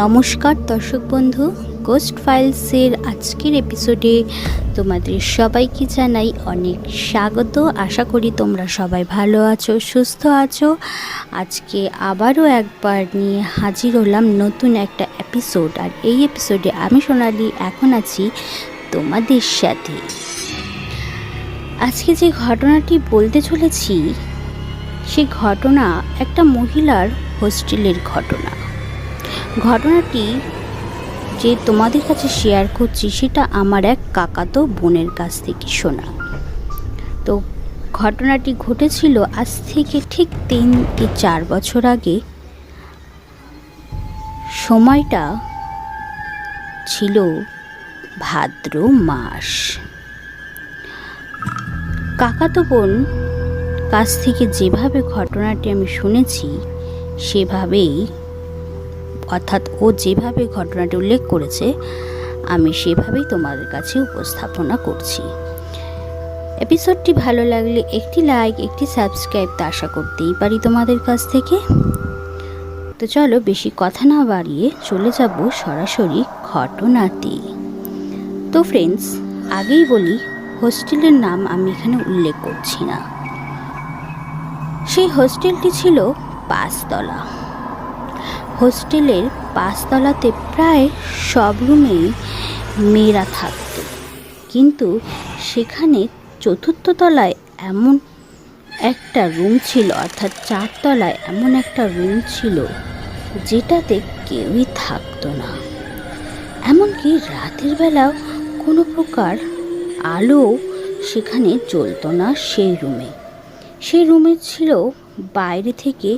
নমস্কার দর্শক বন্ধু, গোস্ট ফাইলসের আজকের এপিসোডে তোমাদের সবাইকে জানাই অনেক স্বাগত। আশা করি তোমরা সবাই ভালো আছো, সুস্থ আছো। আজকে আবারও একবার নিয়ে হাজির হলাম নতুন একটা এপিসোড। আর এই এপিসোডে আমি সোনালি এখন আছি তোমাদের সাথে। আজকে যে ঘটনাটি বলতে চলেছি সে ঘটনা একটা মহিলার হোস্টেলের ঘটনাটি যে তোমাদের কাছে শেয়ার করছি সেটা আমার এক কাকাতো বোনের কাছ থেকে শোনা। তো ঘটনাটি ঘটেছিল আজ থেকে ঠিক 3-4 বছর আগে। সময়টা ছিল ভাদ্র মাস। কাকাতো বোন কাছ থেকে যেভাবে ঘটনাটি আমি শুনেছি সেভাবেই, অর্থাৎ ও যেভাবে ঘটনাটি উল্লেখ করেছে আমি সেভাবেই তোমাদের কাছে উপস্থাপনা করছি। এপিসোডটি ভালো লাগলে একটি লাইক, একটি সাবস্ক্রাইব তো আশা করতেই পারি তোমাদের কাছ থেকে। তো চলো বেশি কথা না বাড়িয়ে চলে যাব সরাসরি ঘটনাতে। তো ফ্রেন্ডস, আগেই বলি হোস্টেলের নাম আমি এখানে উল্লেখ করছি না। সেই হোস্টেলটি ছিল 5 তলা। হোস্টেলের 5 তলাতে প্রায় সব রুমেই মেয়েরা থাকত, কিন্তু সেখানে 4র্থ তলায় এমন একটা রুম ছিল, অর্থাৎ 4 তলায় এমন একটা রুম ছিল যেটাতে কেউই থাকতো না। এমনকি রাতের বেলাও কোনো প্রকার আলো সেখানে জ্বলতো না। সেই রুমে ছিল বাইরে থেকে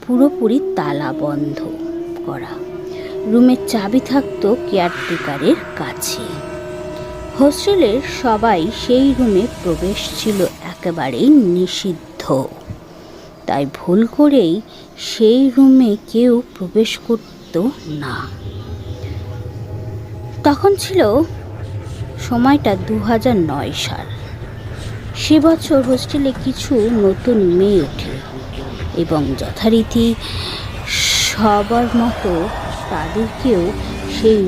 পুরোপুরি তালা বন্ধ করা। রুমের চাবি থাকতো কেয়ারটেকারের কাছে। হোস্টেলের সবাই সেই রুমে প্রবেশ ছিল একেবারেই নিষিদ্ধ, তাই ভুল করেই সেই রুমে কেউ প্রবেশ করত না। তখন ছিল সময়টা 2009 সাল। সে বছর হোস্টেলে কিছু নতুন মেয়ে ওঠে এবং যথারীতি সবার মতো তাদেরকেও সেই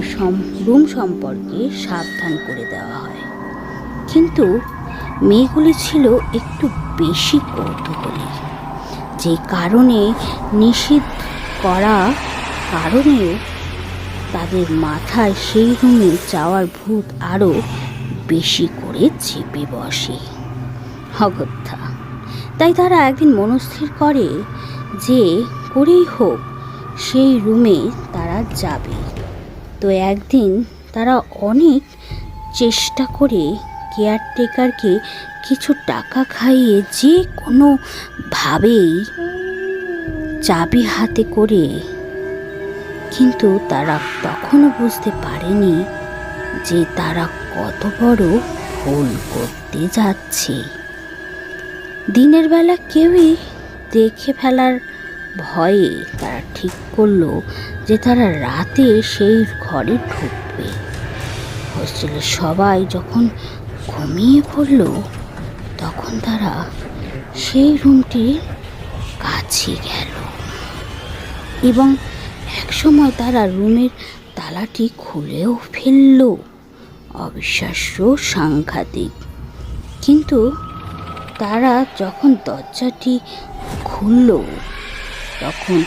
রুম সম্পর্কে সাবধান করে দেওয়া হয়। কিন্তু মেয়েগুলি ছিল একটু বেশি কৌতূহলী, যে কারণে নিষিদ্ধ করা কারণেও তাদের মাথায় সেই রুমে যাওয়ার ভূত আরও বেশি করে চেপে বসে। অগত্যা তাই তারা একদিন মনস্থির করে যে করেই হোক সেই রুমে তারা যাবে। তো একদিন তারা অনেক চেষ্টা করে কেয়ারটেকারকে কিছু টাকা খাইয়ে যে কোনোভাবেই চাবি হাতে করে, কিন্তু তারা তখনও বুঝতে পারেনি যে তারা কত বড় ভুল করতে যাচ্ছে। দিনের বেলা কেউই দেখে ফেলার ভয়ে তারা ঠিক করলো যে তারা রাতে সেই ঘরে ঢুকবে। হোস্টেলের সবাই যখন ঘুমিয়ে পড়ল তখন তারা সেই রুমটির কাছে গেল এবং একসময় তারা রুমের তালাটি খুলেও ফেলল। অবিশ্বাস্য, সাংঘাতিক। কিন্তু তারা যখন দরজাটি খুলল তখন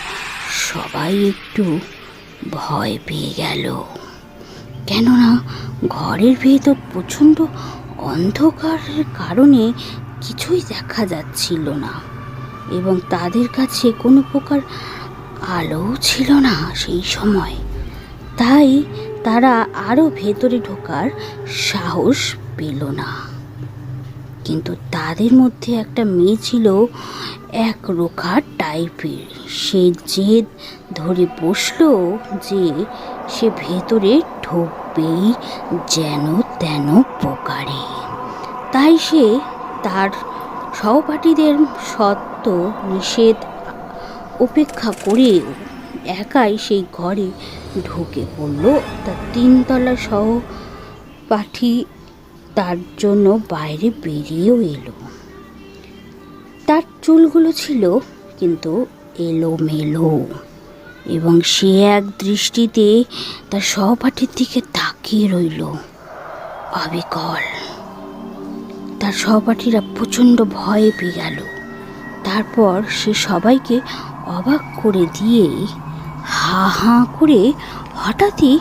সবাই একটু ভয় পেয়ে গেল, কেননা ঘরের ভেতর প্রচণ্ড অন্ধকারের কারণে কিছুই দেখা যাচ্ছিল না এবং তাদের কাছে কোনো প্রকার আলোও ছিল না সেই সময়। তাই তারা আরও ভেতরে ঢোকার সাহস পেল না। কিন্তু তাদের মধ্যে একটা মেয়ে ছিল একরোখা টাইপের। সে জেদ ধরে বসলো যে সে ভেতরে ঢুকবেই যেন তেন প্রকারে। তাই সে তার সহপাঠীদের শর্ত নিষেধ উপেক্ষা করে একাই সেই ঘরে ঢুকে পড়ল। তার 3 তলা সহপাঠী তার জন্য বাইরে বেরিয়েও এলো। তার চুলগুলো ছিল কিন্তু এলোমেলো এবং সে এক দৃষ্টিতে তার সহপাঠীর দিকে তাকিয়ে রইল অবিকল। তার সহপাঠীরা প্রচণ্ড ভয়ে পেয়ে গেল। তারপর সে সবাইকে অবাক করে দিয়ে হা হা করে হঠাৎই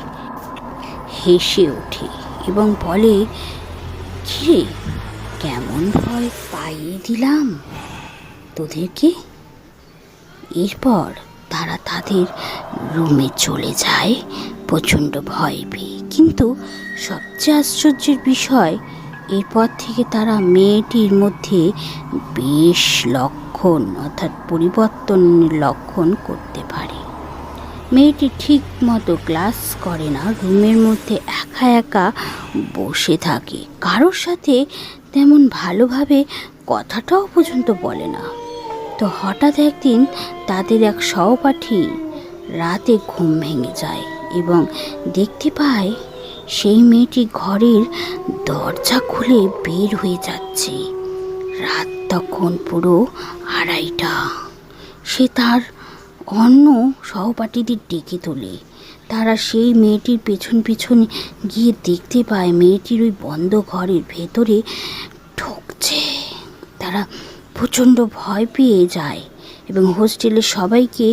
হেসে ওঠে এবং বলে, কিরে, কেমন ভয় পাইয়ে দিলাম তোদেরকে। এরপর তারা তাদের রুমে চলে যায় প্রচণ্ড ভয় পেয়ে। কিন্তু সবচেয়ে আশ্চর্যের বিষয়, এরপর থেকে তারা মেয়েটির মধ্যে বেশ লক্ষণ অর্থাৎ পরিবর্তনের লক্ষণ করতে পারে। মেয়েটি ঠিক মতো ক্লাস করে না, রুমের মধ্যে একা একা বসে থাকে, কারোর সাথে তেমন ভালোভাবে কথাটাও পর্যন্ত বলে না। তো হঠাৎ একদিন তাদের এক সহপাঠী রাতে ঘুম ভেঙে যায় এবং দেখতে পায় সেই মেয়েটি ঘরের দরজা খুলে বের হয়ে যাচ্ছে। রাত তখন পুরো 2:30। সে তার অন্য সহপাঠীদের ডেকে তোলে। তারা সেই মেয়েটির পেছন পেছন গিয়ে দেখতে পায় মেয়েটির ওই বন্ধ ঘরের ভেতরে ঢুকছে। তারা প্রচণ্ড ভয় পেয়ে যায় এবং হোস্টেলের সবাইকে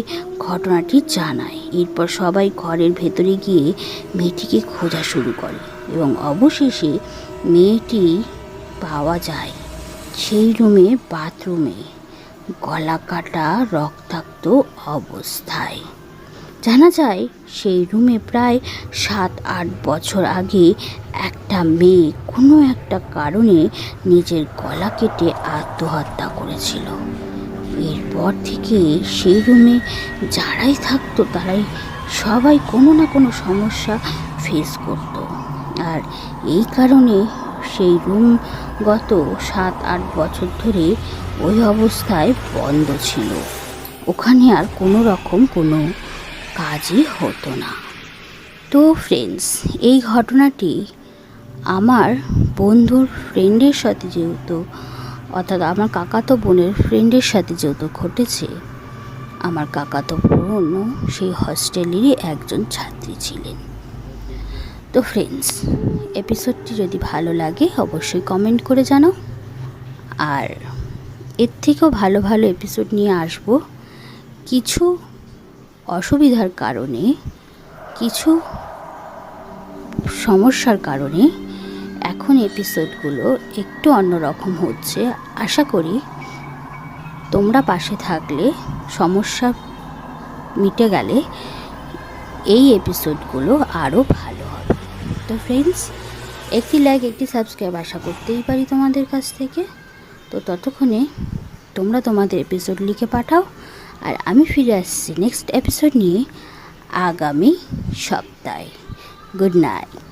ঘটনাটি জানায়। এরপর সবাই ঘরের ভেতরে গিয়ে মেয়েটিকে খোঁজা শুরু করে এবং অবশেষে মেয়েটি পাওয়া যায় সেই রুমে, বাথরুমে গলা কাটা রক্তাক্ত অবস্থায়। জানা যায় সেই রুমে প্রায় 7-8 বছর আগে একটা মেয়ে কোনো একটা কারণে নিজের গলা কেটে আত্মহত্যা করেছিল। এরপর থেকে সেই রুমে যারাই থাকতো তারাই সবাই কোনো না কোনো সমস্যা ফেস করত। আর এই কারণে সেই রুম গত 7-8 বছর ধরে ওই অবস্থায় বন্ধ ছিল। ওখানে আর কোনো রকম কোনো কাজই হতো না। তো ফ্রেন্ডস, এই ঘটনাটি আমার বন্ধুর ফ্রেন্ডের সাথে যেহেতু, অর্থাৎ আমার কাকাতো বোনের ফ্রেন্ডের সাথে যেহেতু ঘটেছে, আমার কাকাতো বোনও সেই হস্টেলেরই একজন ছাত্রী ছিলেন। তো ফ্রেন্ডস, এপিসোডটি যদি ভালো লাগে অবশ্যই কমেন্ট করে জানাও। আর এর থেকেও ভালো ভালো এপিসোড নিয়ে আসব। কিছু অসুবিধার কারণে, কিছু সমস্যার কারণে এখন এপিসোডগুলো একটু অন্যরকম হচ্ছে। আশা করি তোমরা পাশে থাকলে, সমস্যা মিটে গেলে এই এপিসোডগুলো আরও ভালো হবে। তো ফ্রেন্ডস, একটি লাইক, একটি সাবস্ক্রাইব আশা করতেই পারি তোমাদের কাছ থেকে। তো ততক্ষণে তোমরা তোমাদের এপিসোড লিখে পাঠাও, আর আমি ফিরে আসছি নেক্সট এপিসোড নিয়ে আগামী সপ্তাহে। Good night.